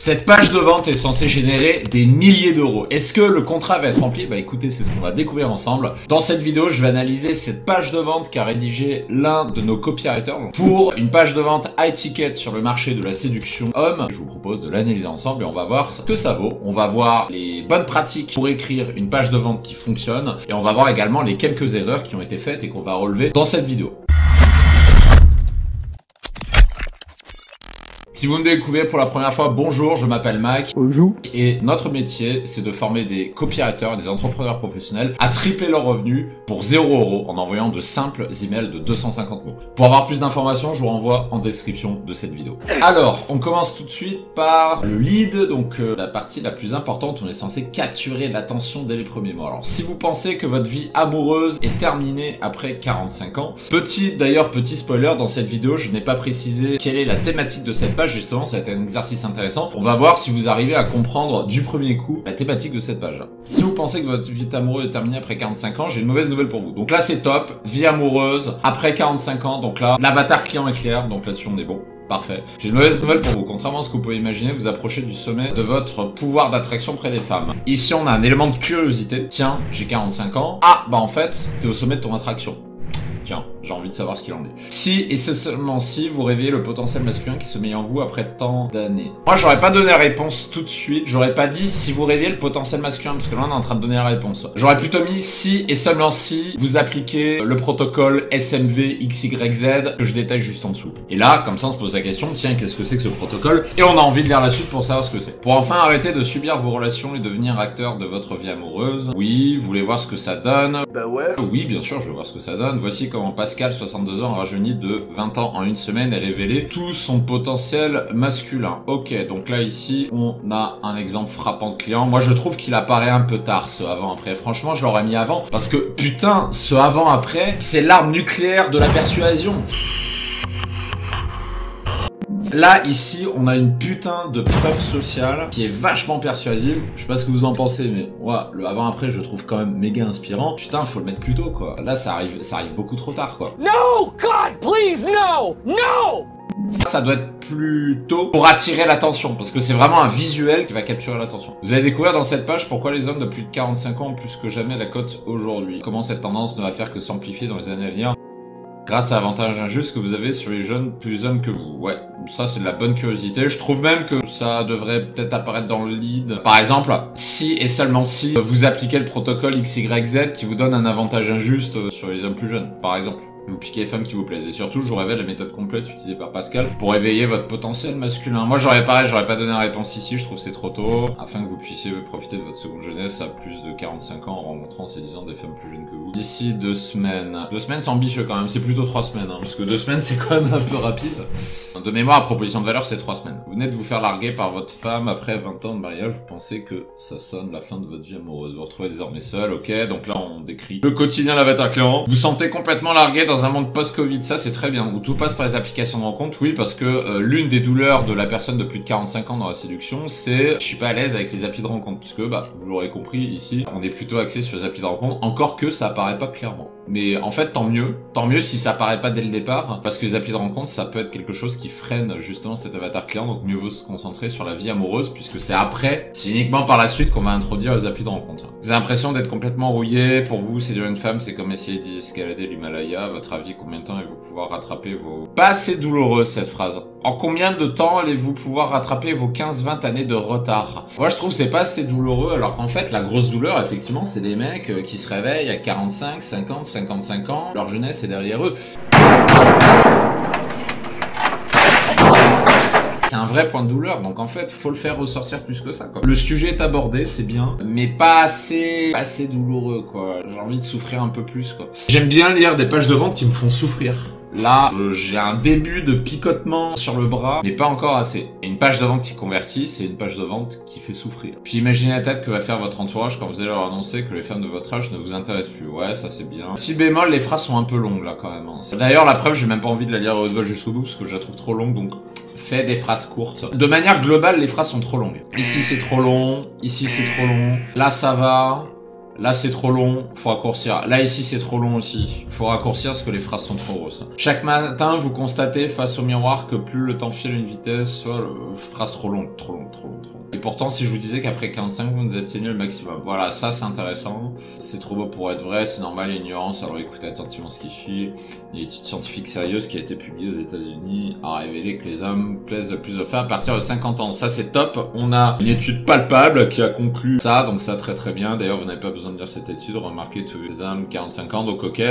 Cette page de vente est censée générer des milliers d'euros. Est-ce que le contrat va être rempli? Bah écoutez, c'est ce qu'on va découvrir ensemble. Dans cette vidéo, je vais analyser cette page de vente qu'a rédigé l'un de nos copywriters pour une page de vente high ticket sur le marché de la séduction homme. Je vous propose de l'analyser ensemble et on va voir ce que ça vaut. On va voir les bonnes pratiques pour écrire une page de vente qui fonctionne et on va voir également les quelques erreurs qui ont été faites et qu'on va relever dans cette vidéo. Si vous me découvrez pour la première fois, bonjour, je m'appelle Mac. Bonjour. Et notre métier, c'est de former des copywriters et des entrepreneurs professionnels à tripler leurs revenus pour 0 € en envoyant de simples emails de 250 mots. Pour avoir plus d'informations, je vous renvoie en description de cette vidéo. Alors, on commence tout de suite par le lead, donc la partie la plus importante, on est censé capturer l'attention dès les premiers mots. Alors, si vous pensez que votre vie amoureuse est terminée après 45 ans, petit spoiler, dans cette vidéo, je n'ai pas précisé quelle est la thématique de cette page. Justement, ça va être un exercice intéressant. On va voir si vous arrivez à comprendre du premier coup la thématique de cette page. Si vous pensez que votre vie amoureuse est terminée après 45 ans, j'ai une mauvaise nouvelle pour vous. Donc là, c'est top. Vie amoureuse après 45 ans. Donc là, l'avatar client est clair. Donc là-dessus, on est bon. Parfait. J'ai une mauvaise nouvelle pour vous. Contrairement à ce que vous pouvez imaginer, vous approchez du sommet de votre pouvoir d'attraction près des femmes. Ici, on a un élément de curiosité. Tiens, j'ai 45 ans. Ah, bah en fait, t'es au sommet de ton attraction. Tiens, j'ai envie de savoir ce qu'il en est. Si, et c'est seulement si, vous réveillez le potentiel masculin qui sommeille en vous après tant d'années. Moi, j'aurais pas donné la réponse tout de suite. J'aurais pas dit si vous réveillez le potentiel masculin, parce que là, on est en train de donner la réponse. J'aurais plutôt mis si, et seulement si, vous appliquez le protocole SMV XYZ, que je détaille juste en dessous. Et là, comme ça, on se pose la question, tiens, qu'est-ce que c'est que ce protocole? Et on a envie de lire la suite pour savoir ce que c'est. Pour enfin arrêter de subir vos relations et devenir acteur de votre vie amoureuse. Oui, vous voulez voir ce que ça donne? Bah ouais. Oui, bien sûr, je veux voir ce que ça donne. Voici comment Pascal, 62 ans, rajeuni de 20 ans en une semaine, est révélé tout son potentiel masculin. Ok, donc là, ici, on a un exemple frappant de client. Moi, je trouve qu'il apparaît un peu tard, ce avant-après. Franchement, je l'aurais mis avant. Parce que, putain, ce avant-après, c'est l'arme nucléaire de la persuasion. Là, ici, on a une putain de preuve sociale qui est vachement persuasive. Je sais pas ce que vous en pensez, mais ouais, le avant-après, je trouve quand même méga inspirant. Putain, faut le mettre plus tôt, quoi. Là, ça arrive beaucoup trop tard, quoi. No, God, please, no, no! Ça doit être plus tôt pour attirer l'attention, parce que c'est vraiment un visuel qui va capturer l'attention. Vous allez découvrir dans cette page pourquoi les hommes de plus de 45 ans ont plus que jamais la cote aujourd'hui. Comment cette tendance ne va faire que s'amplifier dans les années à venir grâce à l'avantage injuste que vous avez sur les jeunes plus jeunes que vous. Ouais, ça c'est de la bonne curiosité. Je trouve même que ça devrait peut-être apparaître dans le lead. Par exemple, si et seulement si vous appliquez le protocole XYZ qui vous donne un avantage injuste sur les hommes plus jeunes, par exemple. Vous piquez les femmes qui vous plaisent. Et surtout, je vous révèle la méthode complète utilisée par Pascal pour éveiller votre potentiel masculin. Moi, j'aurais pas donné la réponse ici, je trouve que c'est trop tôt. Afin que vous puissiez profiter de votre seconde jeunesse à plus de 45 ans en rencontrant, séduisant des femmes plus jeunes que vous. D'ici 2 semaines. 2 semaines, c'est ambitieux quand même. C'est plutôt 3 semaines, hein, parce que 2 semaines, c'est quand même un peu rapide. De mémoire, à proposition de valeur, c'est 3 semaines. Vous venez de vous faire larguer par votre femme après 20 ans de mariage. Vous pensez que ça sonne la fin de votre vie amoureuse. Vous vous retrouvez désormais seul, ok. Donc là, on décrit le quotidien de l'avatar client. Vous sentez complètement largué dans un monde post-Covid, ça c'est très bien, où tout passe par les applications de rencontre, oui, parce que l'une des douleurs de la personne de plus de 45 ans dans la séduction, c'est je suis pas à l'aise avec les applis de rencontre, puisque bah vous l'aurez compris ici, on est plutôt axé sur les applis de rencontre, encore que ça apparaît pas clairement. Mais en fait tant mieux si ça apparaît pas dès le départ, parce que les applis de rencontre ça peut être quelque chose qui freine justement cet avatar client, donc mieux vaut se concentrer sur la vie amoureuse, puisque c'est après, c'est uniquement par la suite qu'on va introduire les applis de rencontre. Vous avez l'impression d'être complètement rouillé, pour vous séduire une femme c'est comme essayer d'escalader l'Himalaya, votre avis combien de temps allez-vous pouvoir rattraper vos... Pas assez douloureuse cette phrase. En combien de temps allez-vous pouvoir rattraper vos 15-20 années de retard? Moi je trouve que c'est pas assez douloureux, alors qu'en fait la grosse douleur effectivement c'est des mecs qui se réveillent à 45, 50, 55 ans, leur jeunesse est derrière eux. C'est un vrai point de douleur, donc en fait, faut le faire ressortir plus que ça, quoi. Le sujet est abordé, c'est bien, mais pas assez douloureux, quoi. J'ai envie de souffrir un peu plus, quoi. J'aime bien lire des pages de vente qui me font souffrir. Là, j'ai un début de picotement sur le bras, mais pas encore assez. Et une page de vente qui convertit, c'est une page de vente qui fait souffrir. Puis imaginez la tête que va faire votre entourage quand vous allez leur annoncer que les femmes de votre âge ne vous intéressent plus. Ouais, ça c'est bien. Petit bémol, les phrases sont un peu longues là quand même. Hein. D'ailleurs, la preuve, j'ai même pas envie de la lire heureusement jusqu'au bout parce que je la trouve trop longue, donc fais des phrases courtes. De manière globale, les phrases sont trop longues. Ici c'est trop long, ici c'est trop long, là ça va. Là, c'est trop long, faut raccourcir. Là, ici, c'est trop long aussi. Faut raccourcir parce que les phrases sont trop grosses. Chaque matin, vous constatez face au miroir que plus le temps file à une vitesse, soit phrase trop longue, trop longue, trop longue, trop longue. Et pourtant, si je vous disais qu'après 45, vous atteignez le maximum. Voilà, ça, c'est intéressant. C'est trop beau pour être vrai, c'est normal, il y a une nuance. Alors écoutez attentivement ce qui suit. Une étude scientifique sérieuse qui a été publiée aux États-Unis a révélé que les hommes plaisent plus aux femmes à partir de 50 ans. Ça, c'est top. On a une étude palpable qui a conclu ça, donc ça, très très bien. D'ailleurs, vous n'avez pas besoin de lire cette étude. Remarquez tous les hommes 45 ans, donc ok.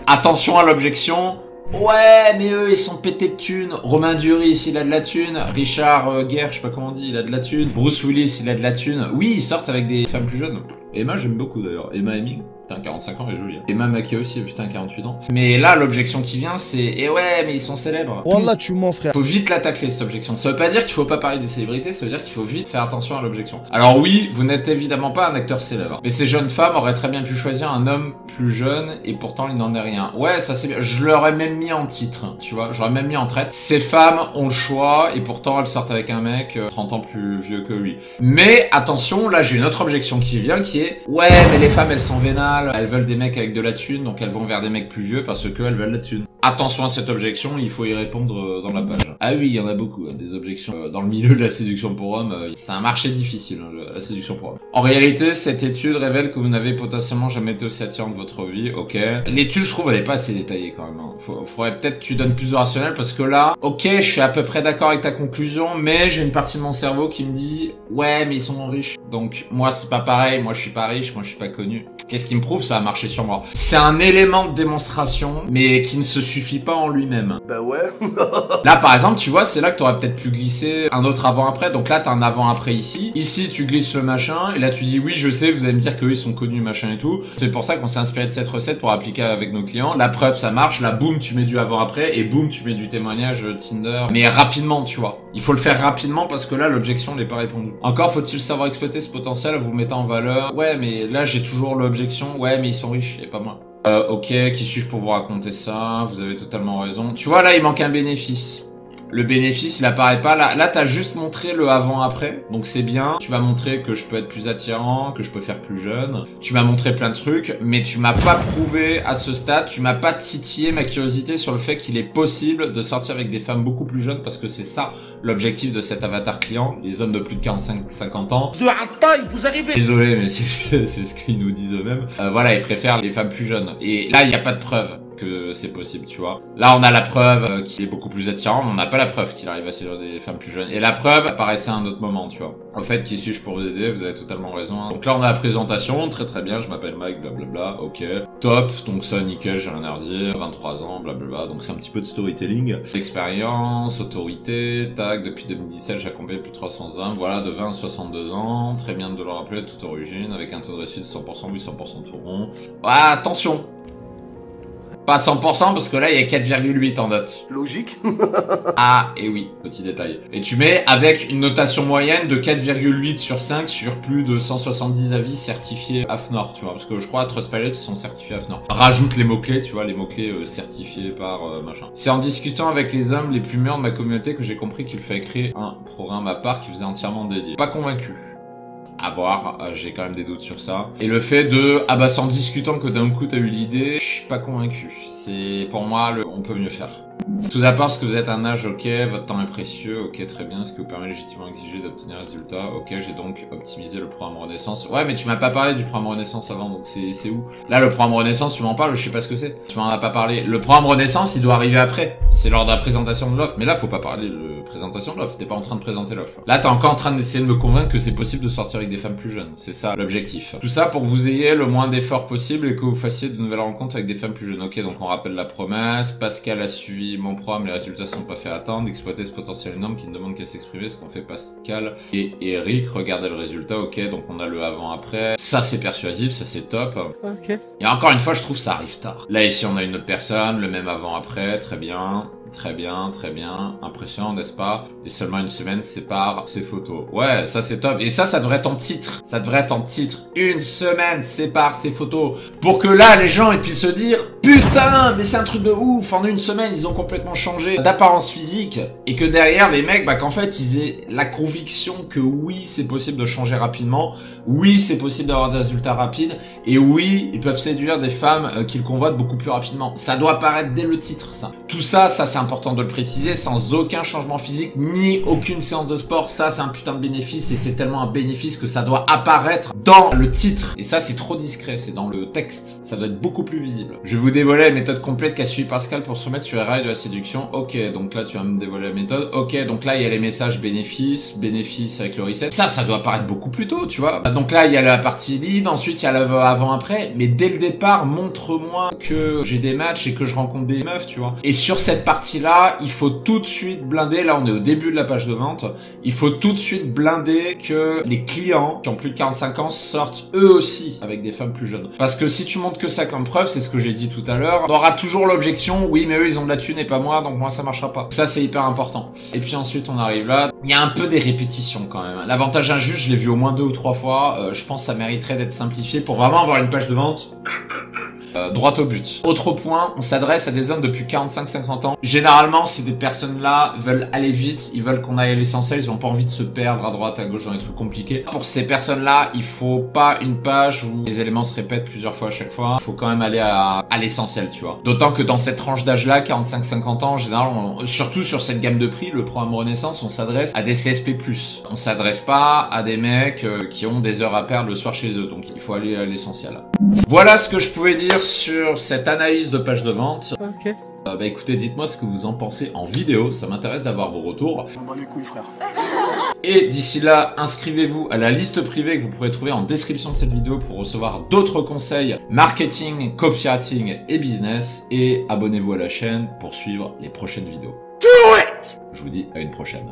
Attention à l'objection. Ouais, mais eux, ils sont pétés de thunes. Romain Duris, il a de la thune. Richard Gere, je sais pas comment on dit, il a de la thune. Bruce Willis, il a de la thune. Oui, ils sortent avec des femmes plus jeunes. Emma, j'aime beaucoup d'ailleurs. Emma Hemming. Putain, 45 ans, elle est jolie. Emma Mackey aussi, putain, 48 ans. Mais là, l'objection qui vient, c'est eh ouais, mais ils sont célèbres. Wallah, tu mens, frère. Faut vite l'attaquer, cette objection. Ça veut pas dire qu'il faut pas parler des célébrités, ça veut dire qu'il faut vite faire attention à l'objection. Alors oui, vous n'êtes évidemment pas un acteur célèbre. Mais ces jeunes femmes auraient très bien pu choisir un homme plus jeune, et pourtant il n'en est rien. Ouais, ça c'est bien. Je l'aurais même mis en titre, tu vois. J'aurais même mis en traite. Ces femmes ont le choix, et pourtant elles sortent avec un mec 30 ans plus vieux que lui. Mais attention, là j'ai une autre objection qui vient, qui est ouais, mais les femmes elles sont vénales, elles veulent des mecs avec de la thune, donc elles vont vers des mecs plus vieux parce que elles veulent la thune. Attention à cette objection, il faut y répondre dans la page. Ah oui, il y en a beaucoup, des objections dans le milieu de la séduction pour hommes. C'est un marché difficile, la séduction pour hommes. En réalité, cette étude révèle que vous n'avez potentiellement jamais été aussi attirant de votre vie, ok. L'étude, je trouve, elle est pas assez détaillée quand même. Faudrait peut-être que tu donnes plus de rationnel parce que là, ok, je suis à peu près d'accord avec ta conclusion, mais j'ai une partie de mon cerveau qui me dit, ouais, mais ils sont riches. Donc, moi, c'est pas pareil, moi je suis pas riche, moi je suis pas connu. Qu'est-ce qui me prouve ça a marché sur moi? C'est un élément de démonstration, mais qui ne se suffit pas en lui-même. Bah ouais. Là, par exemple, tu vois, c'est là que t'aurais peut-être pu glisser un autre avant-après. Donc là, t'as un avant-après ici. Ici, tu glisses le machin. Et là, tu dis, oui, je sais, vous allez me dire qu'eux, ils sont connus, machin et tout. C'est pour ça qu'on s'est inspiré de cette recette pour appliquer avec nos clients. La preuve, ça marche. Là, boum, tu mets du avant-après. Et boum, tu mets du témoignage Tinder. Mais rapidement, tu vois. Il faut le faire rapidement parce que là, l'objection n'est pas répondue. Encore faut-il savoir exploiter ce potentiel en vous mettant en valeur. Ouais, mais là, j'ai toujours l'objection. Ouais, mais ils sont riches et pas moi. Ok, qui suis-je pour vous raconter ça? Vous avez totalement raison. Tu vois, là, il manque un bénéfice. Le bénéfice, il apparaît pas. Là, t'as juste montré le avant-après. Donc c'est bien. Tu m'as montré que je peux être plus attirant, que je peux faire plus jeune. Tu m'as montré plein de trucs, mais tu m'as pas prouvé à ce stade, tu m'as pas titillé ma curiosité sur le fait qu'il est possible de sortir avec des femmes beaucoup plus jeunes, parce que c'est ça l'objectif de cet avatar client, les hommes de plus de 45-50 ans. De la taille, vous arrivez. Désolé, mais c'est ce qu'ils nous disent eux-mêmes. Voilà, ils préfèrent les femmes plus jeunes. Et là, il n'y a pas de preuve que c'est possible, tu vois. Là, on a la preuve qu'il est beaucoup plus attirant, mais on n'a pas la preuve qu'il arrive à séduire des femmes plus jeunes. Et la preuve apparaissait à un autre moment, tu vois. En fait, qui suis-je pour vous aider? Vous avez totalement raison. Donc là, on a la présentation, très très bien, je m'appelle Mike, blablabla, ok. Top, donc ça, nickel, j'ai rien à redire, 23 ans, blablabla, donc c'est un petit peu de storytelling. Expérience, autorité, tac, depuis 2017, j'ai accompagné plus de 300 hommes, voilà, de 20 à 62 ans, très bien de le rappeler, toute origine, avec un taux de réussite de 100%, oui, 100% tout rond. Ah, attention! Pas 100% parce que là il y a 4,8 en note. Logique. Ah, et oui, petit détail. Et tu mets avec une notation moyenne de 4,8 sur 5 sur plus de 170 avis certifiés AFNOR, tu vois. Parce que je crois à Trustpilot ils sont certifiés AFNOR. Rajoute les mots-clés, tu vois, les mots-clés certifiés par machin. C'est en discutant avec les hommes les plus mûrs de ma communauté que j'ai compris qu'il fallait créer un programme à part qui faisait entièrement dédié. Pas convaincu. À voir, j'ai quand même des doutes sur ça. Et le fait de, ah bah c'est en discutant que d'un coup t'as eu l'idée, je suis pas convaincu. C'est, pour moi, on peut mieux faire. Tout d'abord, parce que vous êtes un âge, ok, votre temps est précieux, ok, très bien, ce qui vous permet légitimement d'exiger d'obtenir un résultat, ok, j'ai donc optimisé le programme Renaissance. Ouais, mais tu m'as pas parlé du programme Renaissance avant, donc c'est où? Là, le programme Renaissance, tu m'en parles, je sais pas ce que c'est. Tu m'en as pas parlé. Le programme Renaissance, il doit arriver après. C'est lors de la présentation de l'offre. Mais là, faut pas parler de présentation de l'offre, t'es pas en train de présenter l'offre. Là, t'es encore en train d'essayer de me convaincre que c'est possible de sortir avec des femmes plus jeunes. C'est ça, l'objectif. Tout ça pour que vous ayez le moins d'efforts possible et que vous fassiez de nouvelles rencontres avec des femmes plus jeunes. Ok, donc on rappelle la promesse. Pascal a suivi mon programme, les résultats sont pas fait attendre. Exploiter ce potentiel énorme qui ne demande qu'à s'exprimer, ce qu'on fait Pascal et Eric. Regardez le résultat, ok, donc on a le avant-après. Ça, c'est persuasif, ça, c'est top. Ok. Et encore une fois, je trouve ça arrive tard. Là, ici, on a une autre personne, le même avant-après, très bien. Très bien, très bien. Impressionnant, n'est-ce pas? Et seulement une semaine sépare ces photos. Ouais, ça c'est top. Et ça devrait être en titre. Ça devrait être en titre. Une semaine sépare ces photos. Pour que là, les gens ils puissent se dire putain, mais c'est un truc de ouf. En une semaine, ils ont complètement changé d'apparence physique. Et que derrière, les mecs, bah qu'en fait, ils aient la conviction que oui, c'est possible de changer rapidement. Oui, c'est possible d'avoir des résultats rapides. Et oui, ils peuvent séduire des femmes qu'ils convoitent beaucoup plus rapidement. Ça doit apparaître dès le titre, ça. Tout ça c'est important de le préciser, sans aucun changement physique, ni aucune séance de sport. Ça, c'est un putain de bénéfice, et c'est tellement un bénéfice que ça doit apparaître dans le titre. Et ça, c'est trop discret, c'est dans le texte. Ça doit être beaucoup plus visible. Je vais vous dévoiler la méthode complète qu'a suivi Pascal pour se remettre sur les rails de la séduction. Ok, donc là, tu vas me dévoiler la méthode. Ok, donc là, il y a les messages bénéfices avec le reset. Ça doit apparaître beaucoup plus tôt, tu vois. Donc là, il y a la partie lead, ensuite, il y a l'avant-après. Mais dès le départ, montre-moi que j'ai des matchs et que je rencontre des meufs, tu vois. Et sur cette partie-là, il faut tout de suite blinder, là on est au début de la page de vente, il faut tout de suite blinder que les clients qui ont plus de 45 ans sortent eux aussi avec des femmes plus jeunes. Parce que si tu montres que ça comme preuve, c'est ce que j'ai dit tout à l'heure, t'auras toujours l'objection, oui mais eux ils ont de la thune et pas moi, donc moi ça marchera pas. Ça c'est hyper important. Et puis ensuite on arrive là, il y a un peu des répétitions quand même. L'avantage injuste, je l'ai vu au moins 2 ou 3 fois, je pense que ça mériterait d'être simplifié pour vraiment avoir une page de vente droit au but. Autre point, on s'adresse à des hommes depuis 45-50 ans. Généralement, ces personnes-là veulent aller vite, ils veulent qu'on aille à l'essentiel, ils ont pas envie de se perdre à droite, à gauche dans les trucs compliqués. Pour ces personnes-là, il faut pas une page où les éléments se répètent plusieurs fois à chaque fois. Il faut quand même aller à l'essentiel, tu vois. D'autant que dans cette tranche d'âge-là, 45-50 ans, en général, surtout sur cette gamme de prix, le programme Renaissance, on s'adresse à des CSP+. On s'adresse pas à des mecs qui ont des heures à perdre le soir chez eux. Donc, il faut aller à l'essentiel. Voilà ce que je pouvais dire sur cette analyse de page de vente. Ok. Bah écoutez, dites-moi ce que vous en pensez en vidéo, ça m'intéresse d'avoir vos retours. On bat les couilles, frère. Et d'ici là, inscrivez-vous à la liste privée que vous pourrez trouver en description de cette vidéo pour recevoir d'autres conseils marketing, copywriting et business. Et abonnez-vous à la chaîne pour suivre les prochaines vidéos. Je vous dis à une prochaine.